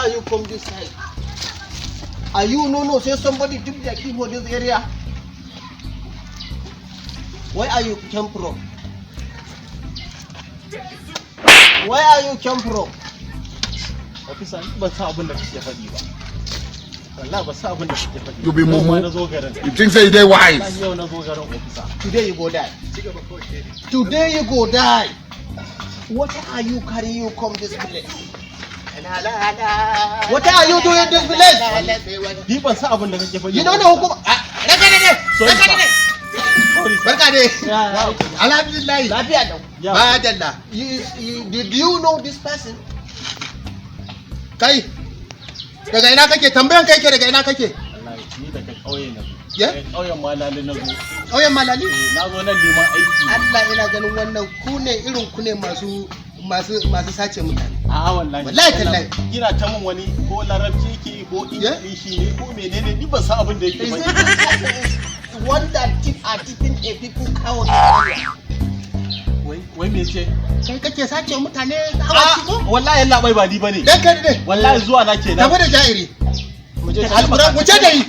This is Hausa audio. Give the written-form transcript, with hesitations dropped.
are you from this side? Are you no say somebody took their key for this area? Where are you come from? Where are you come from? Officer, ban san abin da kake faɗi ba. Wallahi ba san abin da kake faɗi. You be mumu. Na zo garin. You think say they wise? Yau na zo garin officer. Today you go die. Today you go die. What are you carrying you come this place? What are you doing this place? Ni ban san abin da kake faɗi. You don't know who. Barka dai. Alhamdulillah. Lafiya lau. Madalla. Did you know this person? Kai. Daga ina kake? Tambayan kai ke daga ina kake? Wallahi ni daga kauye na zo. Ya? Kauyen malali na zo. Kauyen malali? Na zo nan neman aiki. Allah ina ganin wannan ku ne irin ku ne masu sace mutane. A'a wallahi. Wallahi tallahi. Kina ta mun wani ko larabci ke ko ingilishi ne ko menene ni ban san abin da yake ba. One that are tipping a people cow. Wai me ce? Kai kake sace mutane kawaci ko? Wallahi Allah bai ba ni bane. Dan kai ne. Wallahi zuwa na kenan. Tafi da jairi. Mu je da yi. Wallahi wuce da yi.